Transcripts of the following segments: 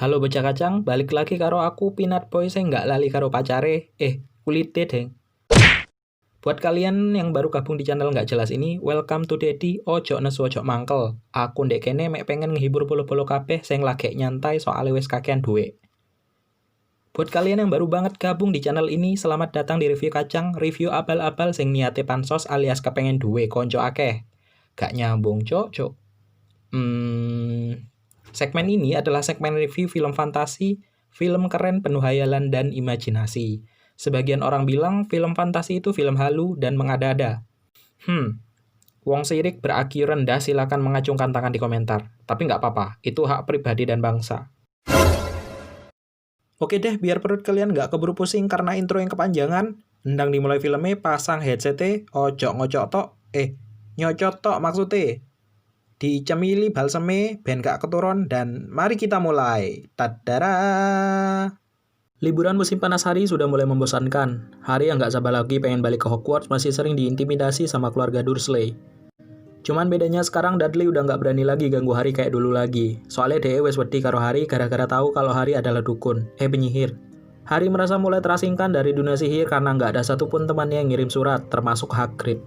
Halo bocah kacang, balik lagi karo aku Peanut Boy sing nggak lali karo pacare. Kulite deng. Buat kalian yang baru gabung di channel nggak jelas ini, welcome to Dedi. Ojo nesu ojo mangkel. Aku ndek kene mek pengen ngehibur bolo-bolo kabeh sing lagi nyantai soal wis kakean duit. Buat kalian yang baru banget gabung di channel ini, selamat datang di review kacang, review abal-abal sing niate pansos alias kepengen duwe konco akeh. Gak nyambung, cok. Segmen ini adalah segmen review film fantasi, film keren penuh hayalan dan imajinasi. Sebagian orang bilang film fantasi itu film halu dan mengada-ada. Wong sirik ber-IQ rendah silakan mengacungkan tangan di komentar. Tapi nggak apa-apa, itu hak pribadi dan bangsa. Oke deh, biar perut kalian nggak keburu pusing karena intro yang kepanjangan, hendang dimulai filmnya pasang headset-e, ojo ngocok tok, nyocot tok maksudnya. Dicemili balseme, ben gak keturun, dan mari kita mulai. Tadara! Liburan musim panas hari sudah mulai membosankan. Hari yang gak sabar lagi pengen balik ke Hogwarts masih sering diintimidasi sama keluarga Dursley. Cuman bedanya sekarang Dudley udah gak berani lagi ganggu Hari kayak dulu lagi. Soalnya dia wes wedi karo Hari gara-gara tahu kalau Hari adalah dukun, penyihir. Hari merasa mulai terasingkan dari dunia sihir karena gak ada satupun temannya yang ngirim surat, termasuk Hagrid.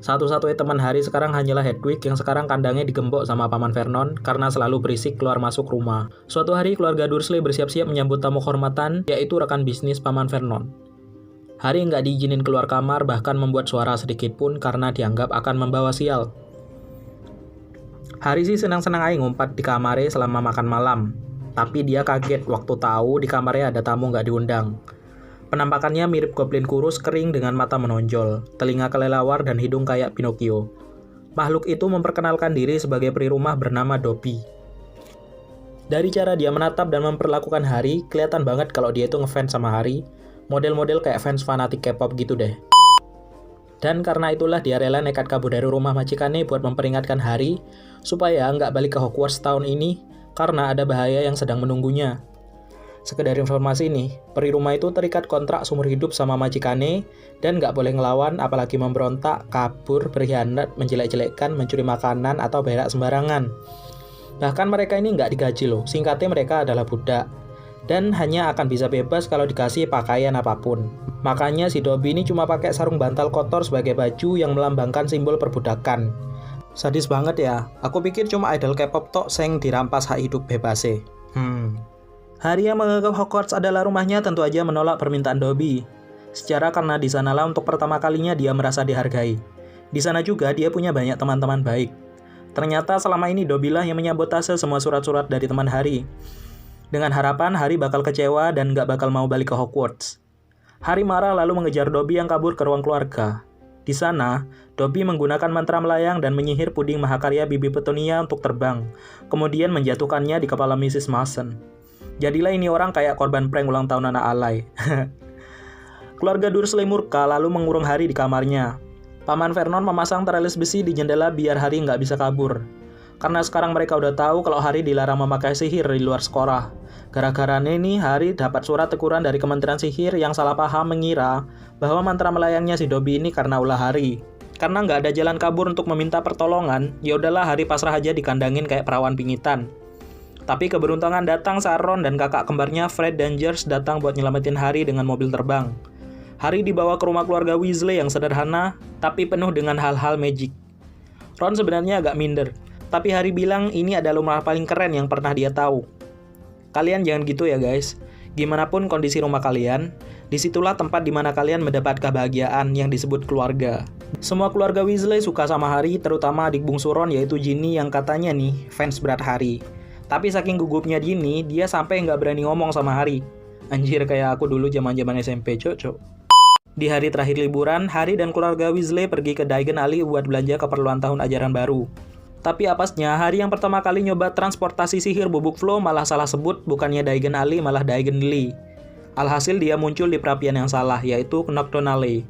Satu-satunya teman Hari sekarang hanyalah Hedwig yang sekarang kandangnya digembok sama Paman Vernon karena selalu berisik keluar masuk rumah. Suatu hari keluarga Dursley bersiap-siap menyambut tamu kehormatan, yaitu rekan bisnis Paman Vernon. Hari nggak diizinin keluar kamar bahkan membuat suara sedikit pun karena dianggap akan membawa sial. Hari sih senang-senang aja ngumpat di kamarnya selama makan malam. Tapi dia kaget waktu tahu di kamarnya ada tamu nggak diundang. Penampakannya mirip goblin kurus kering dengan mata menonjol, telinga kelelawar dan hidung kayak Pinocchio. Makhluk itu memperkenalkan diri sebagai peri rumah bernama Dobby. Dari cara dia menatap dan memperlakukan Hari, kelihatan banget kalau dia itu ngefans sama Hari, model-model kayak fans fanatik K-pop gitu deh. Dan karena itulah dia rela nekat kabur dari rumah majikannya buat memperingatkan Hari, supaya nggak balik ke Hogwarts tahun ini, karena ada bahaya yang sedang menunggunya. Sekedar informasi nih, peri rumah itu terikat kontrak seumur hidup sama majikane dan nggak boleh ngelawan apalagi memberontak, kabur, berkhianat, menjelek-jelekkan, mencuri makanan, atau berak sembarangan. Bahkan mereka ini nggak digaji loh, singkatnya mereka adalah budak. Dan hanya akan bisa bebas kalau dikasih pakaian apapun. Makanya si Dobby ini cuma pakai sarung bantal kotor sebagai baju yang melambangkan simbol perbudakan. Sadis banget ya, aku pikir cuma idol K-pop tok sing dirampas hak hidup bebasnya. Hari yang menganggap Hogwarts adalah rumahnya tentu aja menolak permintaan Dobby. Secara karena di sanalah untuk pertama kalinya dia merasa dihargai. Di sana juga dia punya banyak teman-teman baik. Ternyata selama ini Dobby lah yang menyabotase semua surat-surat dari teman Hari. Dengan harapan Hari bakal kecewa dan gak bakal mau balik ke Hogwarts. Hari marah lalu mengejar Dobby yang kabur ke ruang keluarga. Di sana, Dobby menggunakan mantra melayang dan menyihir puding mahakarya Bibi Petunia untuk terbang, kemudian menjatuhkannya di kepala Mrs. Mason. Jadilah ini orang kayak korban prank ulang tahun anak alay. Keluarga Dursley murka lalu mengurung Hari di kamarnya. Paman Vernon memasang teralis besi di jendela biar Hari nggak bisa kabur. Karena sekarang mereka udah tahu kalau Hari dilarang memakai sihir di luar sekolah. Gara-gara ini Hari dapat surat teguran dari Kementerian Sihir yang salah paham mengira bahwa mantra melayangnya si Dobby ini karena ulah Hari. Karena nggak ada jalan kabur untuk meminta pertolongan, ya udahlah Hari pasrah aja dikandangin kayak perawan pingitan. Tapi keberuntungan datang saat Ron dan kakak kembarnya Fred dan George datang buat nyelamatin Hari dengan mobil terbang. Hari dibawa ke rumah keluarga Weasley yang sederhana, tapi penuh dengan hal-hal magic. Ron sebenarnya agak minder, tapi Hari bilang ini adalah rumah paling keren yang pernah dia tahu. Kalian jangan gitu ya guys. Gimanapun kondisi rumah kalian, disitulah tempat dimana kalian mendapat kebahagiaan yang disebut keluarga. Semua keluarga Weasley suka sama Hari, terutama adik bungsu Ron yaitu Ginny yang katanya nih fans berat Hari. Tapi saking gugupnya Ginny, dia sampai nggak berani ngomong sama Hari. Anjir kayak aku dulu zaman-zaman SMP, cocok. Di hari terakhir liburan, Hari dan keluarga Weasley pergi ke Diagon Alley buat belanja keperluan tahun ajaran baru. Tapi apesnya, Hari yang pertama kali nyoba transportasi sihir bubuk flow malah salah sebut, bukannya Diagon Alley malah Diagon Alley. Alhasil dia muncul di perapian yang salah, yaitu Knockdown Alley.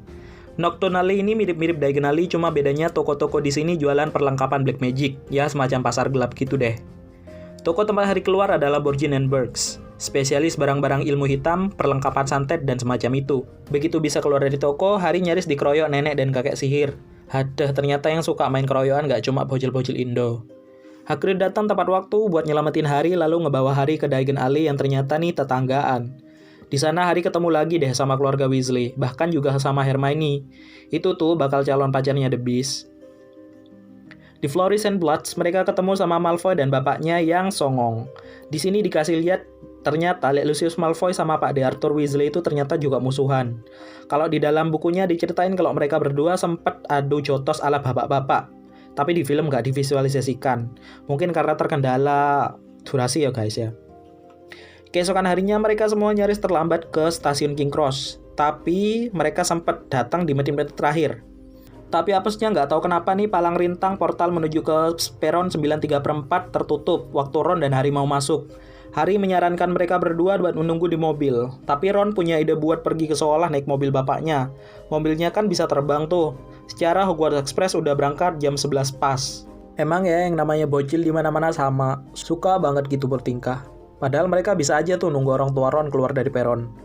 Knockdown Alley ini mirip-mirip Diagon Alley, cuma bedanya toko-toko di sini jualan perlengkapan black magic, ya semacam pasar gelap gitu deh. Toko tempat Hari keluar adalah Borgin & Burkes, spesialis barang-barang ilmu hitam, perlengkapan santet, dan semacam itu. Begitu bisa keluar dari toko, Hari nyaris dikeroyok nenek dan kakek sihir. Hadah, ternyata yang suka main keroyokan gak cuma bocil-bocil Indo. Hagrid datang tepat waktu buat nyelamatin Harry lalu ngebawa Harry ke Diagon Alley yang ternyata nih tetanggaan. Di sana Harry ketemu lagi deh sama keluarga Weasley, bahkan juga sama Hermione. Itu tuh bakal calon pacarnya The Beast. Di Florist and Bloods, mereka ketemu sama Malfoy dan bapaknya yang songong. Di sini dikasih lihat ternyata Lucius Malfoy sama Pak De Arthur Weasley itu ternyata juga musuhan. Kalau di dalam bukunya diceritain kalau mereka berdua sempet adu jotos ala bapak-bapak. Tapi di film nggak divisualisasikan. Mungkin karena terkendala durasi ya guys ya. Keesokan harinya mereka semua nyaris terlambat ke stasiun King Cross. Tapi mereka sempat datang di menit-menit terakhir. Tapi apesnya nggak tahu kenapa nih palang rintang portal menuju ke peron 93/4 tertutup waktu Ron dan Harry mau masuk. Harry menyarankan mereka berdua buat menunggu di mobil. Tapi Ron punya ide buat pergi ke sekolah naik mobil bapaknya. Mobilnya kan bisa terbang tuh. Secara Hogwarts Express udah berangkat jam 11 pas. Emang ya yang namanya bocil di mana-mana sama. Suka banget gitu bertingkah. Padahal mereka bisa aja tuh nunggu orang tua Ron keluar dari peron.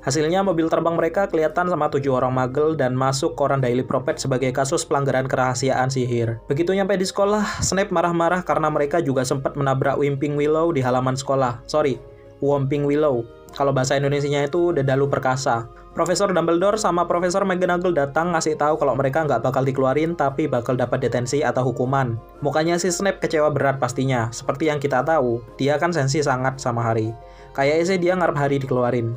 Hasilnya mobil terbang mereka kelihatan sama 7 orang magel dan masuk koran Daily Prophet sebagai kasus pelanggaran kerahasiaan sihir. Begitu nyampe di sekolah, Snape marah-marah karena mereka juga sempat menabrak Weeping Willow di halaman sekolah. Whomping Willow. Kalau bahasa Indonesianya itu Dedalu Perkasa. Profesor Dumbledore sama Profesor McGonagall datang ngasih tahu kalau mereka nggak bakal dikeluarin tapi bakal dapat detensi atau hukuman. Mukanya si Snape kecewa berat pastinya. Seperti yang kita tahu, dia kan sensi sangat sama Harry. Kayaknya sih dia ngarep Harry dikeluarin.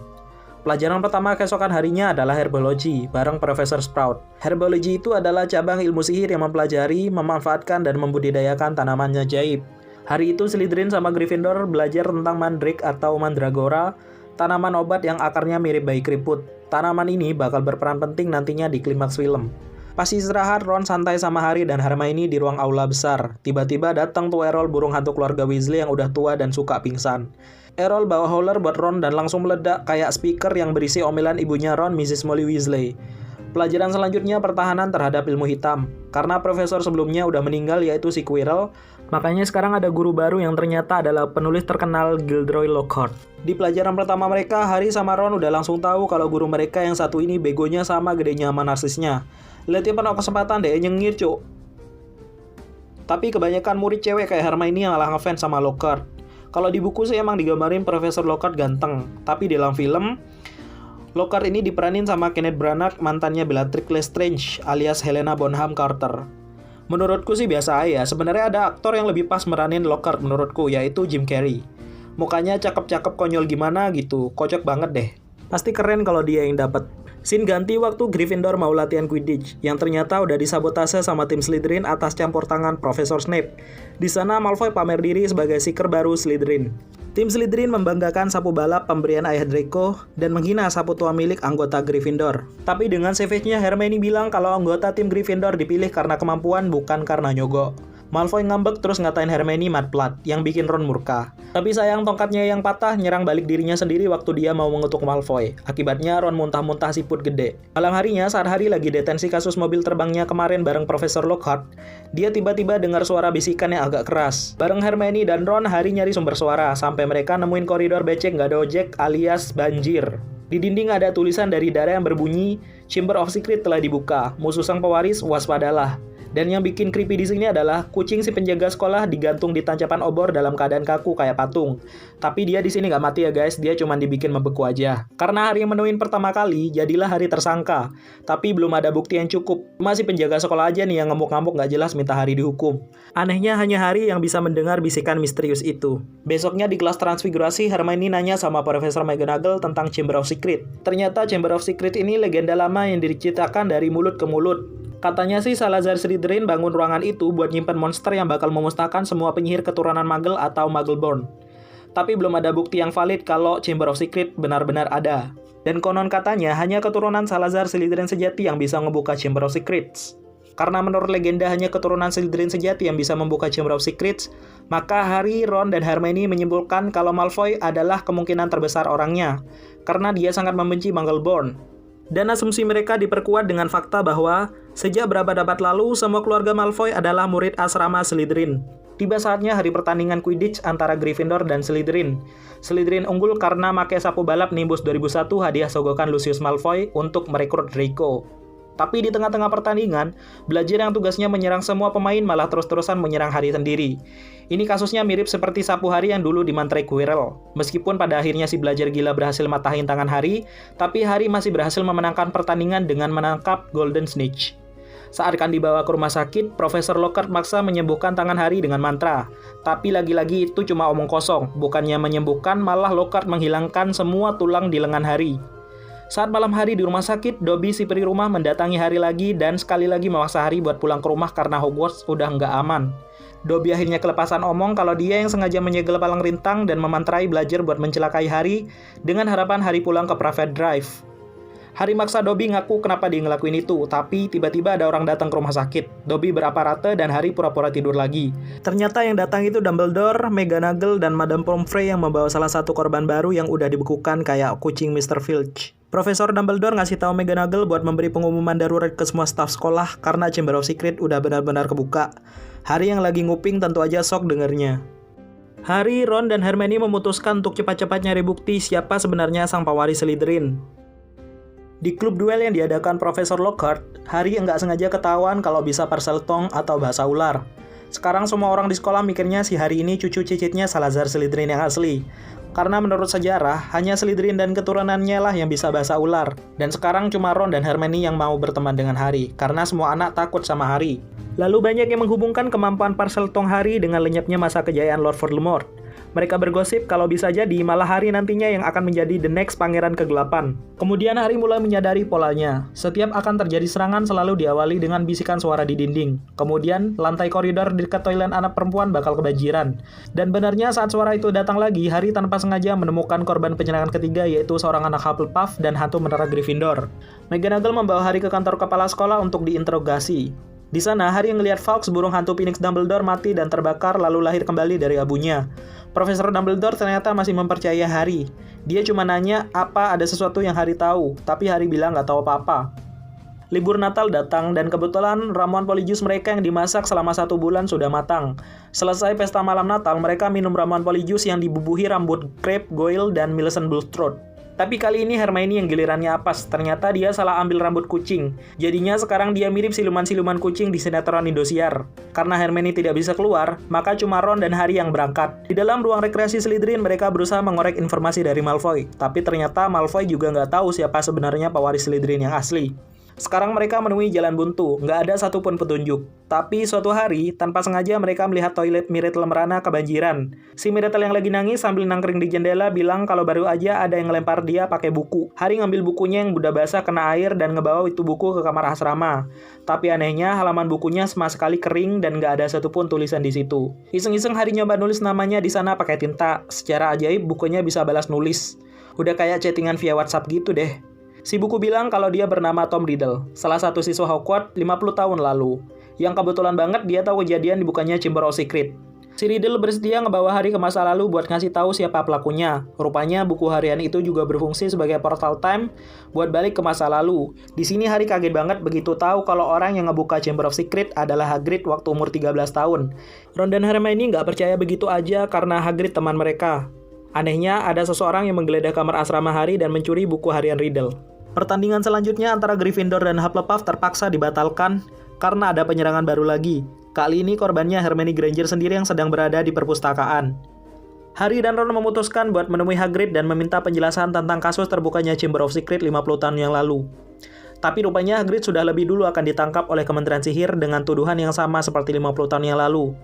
Pelajaran pertama keesokan harinya adalah Herbology bareng Profesor Sprout. Herbology itu adalah cabang ilmu sihir yang mempelajari, memanfaatkan, dan membudidayakan tanaman ajaib. Hari itu Slytherin sama Gryffindor belajar tentang Mandrake atau Mandragora, tanaman obat yang akarnya mirip bayi keriput. Tanaman ini bakal berperan penting nantinya di klimaks film. Pas istirahat, Ron santai sama Harry dan Hermione di ruang aula besar. Tiba-tiba datang tuh Errol, burung hantu keluarga Weasley yang udah tua dan suka pingsan. Errol bawa howler buat Ron dan langsung meledak kayak speaker yang berisi omelan ibunya Ron, Mrs. Molly Weasley. Pelajaran selanjutnya pertahanan terhadap ilmu hitam. Karena profesor sebelumnya udah meninggal yaitu si Quirrell, makanya sekarang ada guru baru yang ternyata adalah penulis terkenal Gilderoy Lockhart. Di pelajaran pertama mereka, Harry sama Ron udah langsung tahu kalau guru mereka yang satu ini begonya sama gedenya sama narsisnya. Lihatnya penuh kesempatan deh nyengir cuk. Tapi kebanyakan murid cewek kayak Hermione yang malah ngefans sama Lockhart. Kalau di buku sih emang digambarin Profesor Lockhart ganteng, tapi di dalam film Lockhart ini diperanin sama Kenneth Branagh, mantannya Bellatrix Lestrange alias Helena Bonham Carter. Menurutku sih biasa aja, sebenarnya ada aktor yang lebih pas meranin Lockhart menurutku, yaitu Jim Carrey. Mukanya cakep-cakep konyol gimana gitu, kocak banget deh. Pasti keren kalau dia yang dapet. Scene ganti waktu Gryffindor mau latihan Quidditch, yang ternyata udah disabotase sama tim Slytherin atas campur tangan Profesor Snape. Di sana Malfoy pamer diri sebagai seeker baru Slytherin. Tim Slytherin membanggakan sapu balap pemberian ayah Draco dan menghina sapu tua milik anggota Gryffindor. Tapi dengan savage-nya Hermione bilang kalau anggota tim Gryffindor dipilih karena kemampuan bukan karena nyogok. Malfoy ngambek terus ngatain Hermione mudplat, yang bikin Ron murka. Tapi sayang tongkatnya yang patah nyerang balik dirinya sendiri waktu dia mau mengutuk Malfoy. Akibatnya Ron muntah-muntah siput gede. Malam harinya saat Harry lagi detensi kasus mobil terbangnya kemarin bareng Profesor Lockhart, dia tiba-tiba dengar suara bisikan yang agak keras. Bareng Hermione dan Ron, Harry nyari sumber suara sampai mereka nemuin koridor becek nggak ada ojek alias banjir. Di dinding ada tulisan dari Dara yang berbunyi, Chamber of Secret telah dibuka, musuh sang pewaris waspadalah. Dan yang bikin creepy di sini adalah kucing si penjaga sekolah digantung di tancapan obor dalam keadaan kaku kayak patung. Tapi dia di sini nggak mati ya guys, dia cuma dibikin membeku aja. Karena Harry yang menemuin pertama kali, jadilah Harry tersangka. Tapi belum ada bukti yang cukup. Masih penjaga sekolah aja nih yang ngamuk-ngamuk nggak jelas minta Harry dihukum. Anehnya hanya Harry yang bisa mendengar bisikan misterius itu. Besoknya di kelas transfigurasi, Hermione nanya sama Profesor McGonagall tentang Chamber of Secret. Ternyata Chamber of Secret ini legenda lama yang diciptakan dari mulut ke mulut. Katanya sih Salazar Slytherin bangun ruangan itu buat nyimpen monster yang bakal memusnahkan semua penyihir keturunan Muggle atau Muggleborn. Tapi belum ada bukti yang valid kalau Chamber of Secret benar-benar ada. Dan konon katanya hanya keturunan Salazar Slytherin sejati yang bisa membuka Chamber of Secrets. Karena menurut legenda hanya keturunan Slytherin sejati yang bisa membuka Chamber of Secrets, maka Harry, Ron, dan Hermione menyimpulkan kalau Malfoy adalah kemungkinan terbesar orangnya, karena dia sangat membenci Muggleborn. Dan asumsi mereka diperkuat dengan fakta bahwa sejak berabad-abad lalu, semua keluarga Malfoy adalah murid asrama Slytherin. Tiba saatnya hari pertandingan Quidditch antara Gryffindor dan Slytherin. Slytherin unggul karena pakai sapu balap Nimbus 2001 hadiah sogokan Lucius Malfoy untuk merekrut Draco. Tapi di tengah-tengah pertandingan, Belajar yang tugasnya menyerang semua pemain malah terus-terusan menyerang Harry sendiri. Ini kasusnya mirip seperti sapu Harry yang dulu dimantrai Quirrell. Meskipun pada akhirnya si Belajar gila berhasil matahin tangan Harry, tapi Harry masih berhasil memenangkan pertandingan dengan menangkap Golden Snitch. Saat akan dibawa ke rumah sakit, Profesor Lockhart maksa menyembuhkan tangan Harry dengan mantra. Tapi lagi-lagi itu cuma omong kosong, bukannya menyembuhkan malah Lockhart menghilangkan semua tulang di lengan Harry. Saat malam hari di rumah sakit, Dobby si peri rumah mendatangi Harry lagi dan sekali lagi memaksa Harry buat pulang ke rumah karena Hogwarts udah nggak aman. Dobby akhirnya kelepasan omong kalau dia yang sengaja menyegel palang rintang dan memantrai Belajar buat mencelakai Harry dengan harapan Harry pulang ke Private Drive. Harry maksa Dobby ngaku kenapa dia ngelakuin itu, tapi tiba-tiba ada orang datang ke rumah sakit. Dobby beraparate dan Harry pura-pura tidur lagi. Ternyata yang datang itu Dumbledore, McGonagall, dan Madame Pomfrey yang membawa salah satu korban baru yang udah dibekukan kayak kucing Mr. Filch. Profesor Dumbledore ngasih tahu McGonagall buat memberi pengumuman darurat ke semua staf sekolah karena Chamber of Secrets udah benar-benar kebuka. Harry yang lagi nguping tentu aja shock dengernya. Harry, Ron, dan Hermione memutuskan untuk cepat-cepat nyari bukti siapa sebenarnya sang pewaris Slytherin. Di klub duel yang diadakan Profesor Lockhart, Harry nggak sengaja ketahuan kalau bisa Parseltongue atau bahasa ular. Sekarang semua orang di sekolah mikirnya si Harry ini cucu cicitnya Salazar Slytherin yang asli. Karena menurut sejarah, hanya Slytherin dan keturunannya lah yang bisa bahasa ular. Dan sekarang cuma Ron dan Hermione yang mau berteman dengan Harry, karena semua anak takut sama Harry. Lalu banyak yang menghubungkan kemampuan Parseltongue Harry dengan lenyapnya masa kejayaan Lord Voldemort. Mereka bergosip kalau bisa jadi malah Harry nantinya yang akan menjadi the next pangeran kegelapan. Kemudian Harry mulai menyadari polanya. Setiap akan terjadi serangan selalu diawali dengan bisikan suara di dinding. Kemudian lantai koridor di dekat toilet anak perempuan bakal kebanjiran. Dan benarnya saat suara itu datang lagi, Harry tanpa sengaja menemukan korban penyerangan ketiga yaitu seorang anak Hufflepuff dan hantu menara Gryffindor. McGonagall membawa Harry ke kantor kepala sekolah untuk diinterogasi. Di sana, Harry ngelihat Fawkes, burung hantu Phoenix Dumbledore, mati dan terbakar lalu lahir kembali dari abunya. Profesor Dumbledore ternyata masih mempercayai Harry. Dia cuma nanya apa ada sesuatu yang Harry tahu, tapi Harry bilang nggak tahu apa-apa. Libur Natal datang dan kebetulan ramuan Polyjuice mereka yang dimasak selama 1 bulan sudah matang. Selesai pesta malam Natal, mereka minum ramuan Polyjuice yang dibubuhi rambut Crabbe, Goyle, dan Millicent Bulstrode. Tapi kali ini Hermione yang gilirannya apes, ternyata dia salah ambil rambut kucing. Jadinya sekarang dia mirip siluman-siluman kucing di sinetron Indosiar. Karena Hermione tidak bisa keluar, maka cuma Ron dan Harry yang berangkat. Di dalam ruang rekreasi Slytherin, mereka berusaha mengorek informasi dari Malfoy. Tapi ternyata Malfoy juga nggak tahu siapa sebenarnya pewaris Slytherin yang asli. Sekarang mereka menemui jalan buntu, nggak ada satupun petunjuk. Tapi suatu hari, tanpa sengaja mereka melihat toilet Myrtle merana kebanjiran. Si Myrtle yang lagi nangis sambil nangkring di jendela bilang kalau baru aja ada yang ngelempar dia pakai buku. Harry ngambil bukunya yang udah basah kena air dan ngebawa itu buku ke kamar asrama. Tapi anehnya, halaman bukunya sama sekali kering dan nggak ada satupun tulisan di situ. Iseng-iseng Harry nyoba nulis namanya di sana pakai tinta. Secara ajaib, bukunya bisa balas nulis. Udah kayak chattingan via WhatsApp gitu deh. Si buku bilang kalau dia bernama Tom Riddle, salah satu siswa Hogwarts 50 tahun lalu. Yang kebetulan banget dia tahu kejadian dibukanya Chamber of Secrets. Si Riddle bersedia ngebawa Harry ke masa lalu buat ngasih tahu siapa pelakunya. Rupanya buku harian itu juga berfungsi sebagai portal time buat balik ke masa lalu. Di sini Harry kaget banget begitu tahu kalau orang yang ngebuka Chamber of Secrets adalah Hagrid waktu umur 13 tahun. Ron dan Hermione nggak percaya begitu aja karena Hagrid teman mereka. Anehnya, ada seseorang yang menggeledah kamar asrama Harry dan mencuri buku harian Riddle. Pertandingan selanjutnya antara Gryffindor dan Hufflepuff terpaksa dibatalkan karena ada penyerangan baru lagi. Kali ini korbannya Hermione Granger sendiri yang sedang berada di perpustakaan. Harry dan Ron memutuskan buat menemui Hagrid dan meminta penjelasan tentang kasus terbukanya Chamber of Secrets 50 tahun yang lalu. Tapi rupanya Hagrid sudah lebih dulu akan ditangkap oleh Kementerian Sihir dengan tuduhan yang sama seperti 50 tahun yang lalu.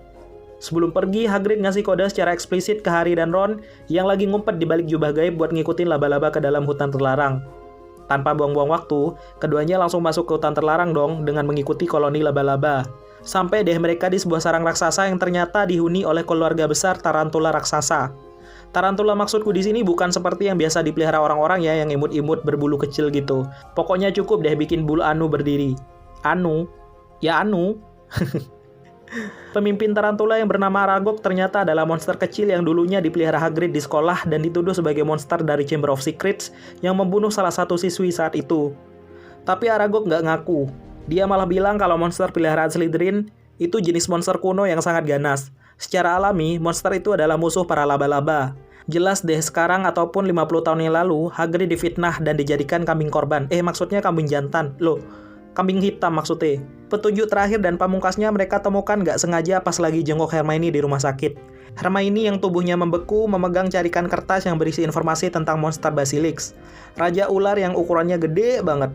Sebelum pergi, Hagrid ngasih kode secara eksplisit ke Harry dan Ron yang lagi ngumpet di balik jubah gaib buat ngikutin laba-laba ke dalam hutan terlarang. Tanpa buang-buang waktu, keduanya langsung masuk ke hutan terlarang dong dengan mengikuti koloni laba-laba. Sampai deh mereka di sebuah sarang raksasa yang ternyata dihuni oleh keluarga besar tarantula raksasa. Tarantula maksudku di sini bukan seperti yang biasa dipelihara orang-orang ya yang imut-imut berbulu kecil gitu. Pokoknya cukup deh bikin bulu anu berdiri. Anu? Ya anu. Pemimpin tarantula yang bernama Aragog ternyata adalah monster kecil yang dulunya dipelihara Hagrid di sekolah dan dituduh sebagai monster dari Chamber of Secrets yang membunuh salah satu siswi saat itu. Tapi Aragog nggak ngaku. Dia malah bilang kalau monster peliharaan Slytherin itu jenis monster kuno yang sangat ganas. Secara alami, monster itu adalah musuh para laba-laba. Jelas deh sekarang ataupun 50 tahun yang lalu, Hagrid difitnah dan dijadikan kambing korban. Maksudnya kambing jantan. Loh, Kambing hitam maksudnya. Petunjuk terakhir dan pamungkasnya mereka temukan nggak sengaja pas lagi jenguk Hermione di rumah sakit. Hermione yang tubuhnya membeku memegang carikan kertas yang berisi informasi tentang monster Basilisk. Raja ular yang ukurannya gede banget.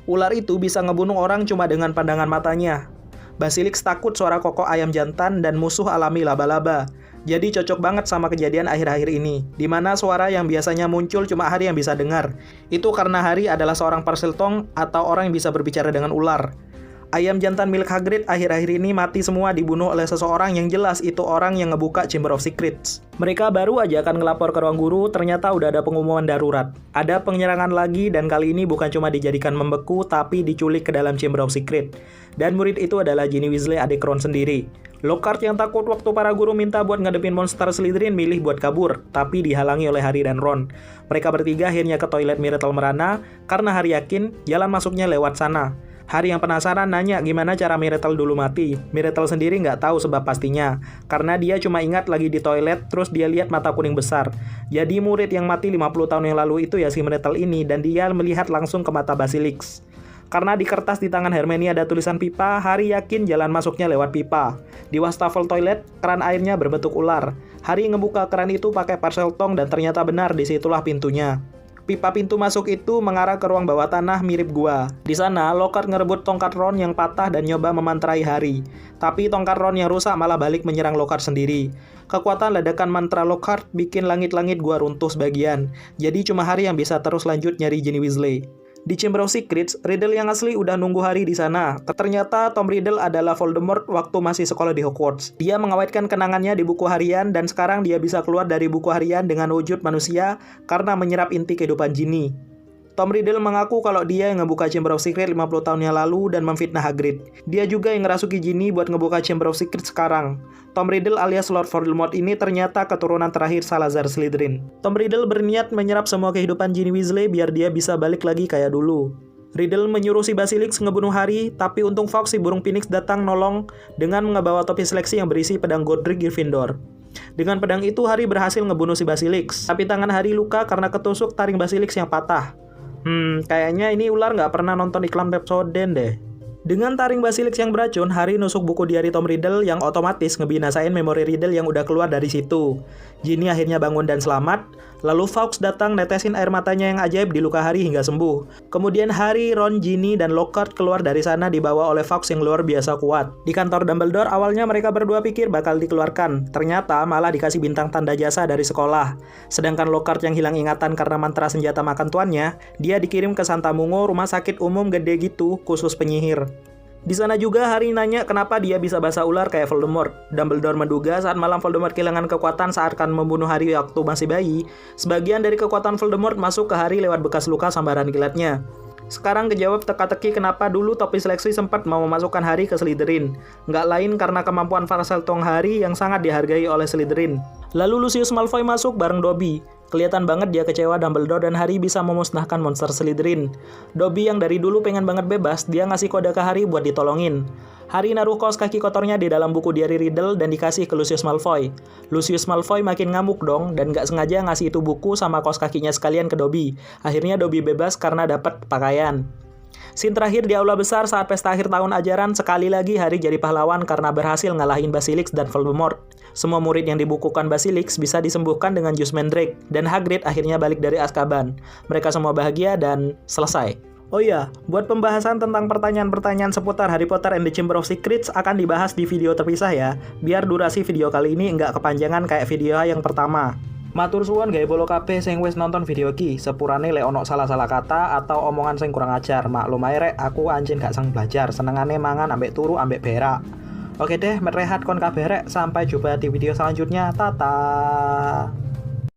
Ular itu bisa ngebunuh orang cuma dengan pandangan matanya. Basilisk takut suara kokok ayam jantan dan musuh alami laba-laba. Jadi cocok banget sama kejadian akhir-akhir ini, di mana suara yang biasanya muncul cuma Harry yang bisa dengar. Itu karena Harry adalah seorang Parseltongue atau orang yang bisa berbicara dengan ular. Ayam jantan milik Hagrid akhir-akhir ini mati semua dibunuh oleh seseorang yang jelas itu orang yang ngebuka Chamber of Secrets. Mereka baru aja akan ngelapor ke ruang guru, ternyata udah ada pengumuman darurat. Ada penyerangan lagi dan kali ini bukan cuma dijadikan membeku, tapi diculik ke dalam Chamber of Secrets. Dan murid itu adalah Ginny Weasley, adik Ron sendiri. Lockhart yang takut waktu para guru minta buat ngadepin monster Slytherin milih buat kabur, tapi dihalangi oleh Harry dan Ron. Mereka bertiga akhirnya ke toilet Myrtle Merana, karena Harry yakin jalan masuknya lewat sana. Harry yang penasaran nanya gimana cara Myrtle dulu mati. Myrtle sendiri nggak tahu sebab pastinya, karena dia cuma ingat lagi di toilet, terus dia lihat mata kuning besar. Jadi murid yang mati 50 tahun yang lalu itu ya si Myrtle ini, dan dia melihat langsung ke mata Basilisk. Karena di kertas di tangan Hermione ada tulisan pipa, Harry yakin jalan masuknya lewat pipa. Di wastafel toilet, keran airnya berbentuk ular. Harry ngebuka keran itu pakai Parseltongue dan ternyata benar disitulah pintunya. Pipa pintu masuk itu mengarah ke ruang bawah tanah mirip gua. Di sana, Lockhart ngerebut tongkat Ron yang patah dan nyoba memantrai Harry. Tapi tongkat Ron yang rusak malah balik menyerang Lockhart sendiri. Kekuatan ledakan mantra Lockhart bikin langit-langit gua runtuh sebagian. Jadi cuma Harry yang bisa terus lanjut nyari Ginny Weasley. Di Chamber of Secrets, Riddle yang asli udah nunggu Harry di sana. Ternyata Tom Riddle adalah Voldemort waktu masih sekolah di Hogwarts. Dia mengawetkan kenangannya di buku harian dan sekarang dia bisa keluar dari buku harian dengan wujud manusia karena menyerap inti kehidupan Ginny. Tom Riddle mengaku kalau dia yang ngebuka Chamber of Secrets 50 tahun yang lalu dan memfitnah Hagrid. Dia juga yang ngerasuki Ginny buat ngebuka Chamber of Secrets sekarang. Tom Riddle alias Lord Voldemort ini ternyata keturunan terakhir Salazar Slytherin. Tom Riddle berniat menyerap semua kehidupan Ginny Weasley biar dia bisa balik lagi kayak dulu. Riddle menyuruh si Basilisk ngebunuh Harry, tapi untung Fawkes si burung phoenix datang nolong dengan membawa topi seleksi yang berisi pedang Godric Gryffindor. Dengan pedang itu Harry berhasil ngebunuh si Basilisk, tapi tangan Harry luka karena ketusuk taring Basilisk yang patah. Kayaknya ini ular nggak pernah nonton iklan Pepsodent deh. Dengan taring Basilisk yang beracun, Harry nusuk buku diari Tom Riddle yang otomatis ngebinasain memori Riddle yang udah keluar dari situ. Ginny akhirnya bangun dan selamat, lalu Fawkes datang netesin air matanya yang ajaib di luka Harry hingga sembuh. Kemudian Harry, Ron, Ginny, dan Lockhart keluar dari sana dibawa oleh Fawkes yang luar biasa kuat. Di kantor Dumbledore, awalnya mereka berdua pikir bakal dikeluarkan, ternyata malah dikasih bintang tanda jasa dari sekolah. Sedangkan Lockhart yang hilang ingatan karena mantra senjata makan tuannya, dia dikirim ke Santa Mungo, rumah sakit umum gede gitu, khusus penyihir. Di sana juga Harry nanya kenapa dia bisa bahasa ular kayak Voldemort. Dumbledore menduga saat malam Voldemort kehilangan kekuatan saat akan membunuh Harry waktu masih bayi, sebagian dari kekuatan Voldemort masuk ke Harry lewat bekas luka sambaran kilatnya. Sekarang kejawab teka-teki kenapa dulu topi seleksi sempat mau memasukkan Harry ke Slytherin. Nggak lain karena kemampuan Parseltongue Harry yang sangat dihargai oleh Slytherin. Lalu Lucius Malfoy masuk bareng Dobby. Kelihatan banget dia kecewa Dumbledore dan Harry bisa memusnahkan monster Slytherin. Dobby yang dari dulu pengen banget bebas, dia ngasih kode ke Harry buat ditolongin. Harry naruh kaos kaki kotornya di dalam buku diari Riddle dan dikasih ke Lucius Malfoy. Lucius Malfoy makin ngamuk dong dan gak sengaja ngasih itu buku sama kaos kakinya sekalian ke Dobby. Akhirnya Dobby bebas karena dapat pakaian. Scene terakhir di aula besar saat pesta akhir tahun ajaran, sekali lagi Harry jadi pahlawan karena berhasil ngalahin Basilisk dan Voldemort. Semua murid yang dibukukan Basilisk bisa disembuhkan dengan jus Mandrake, dan Hagrid akhirnya balik dari Azkaban. Mereka semua bahagia dan selesai. Oh iya, buat pembahasan tentang pertanyaan-pertanyaan seputar Harry Potter and the Chamber of Secrets akan dibahas di video terpisah ya, biar durasi video kali ini nggak kepanjangan kayak video yang pertama. Matur suwun gawe polo kabeh sing wis nonton video iki, sepurane lek ono salah-salah kata atau omongan sing kurang ajar, maklum ae rek aku anjen gak sang belajar, senengane mangan ambek turu ambek berak. Oke deh, rehat kon kabeh rek, sampai jumpa di video selanjutnya. Tata.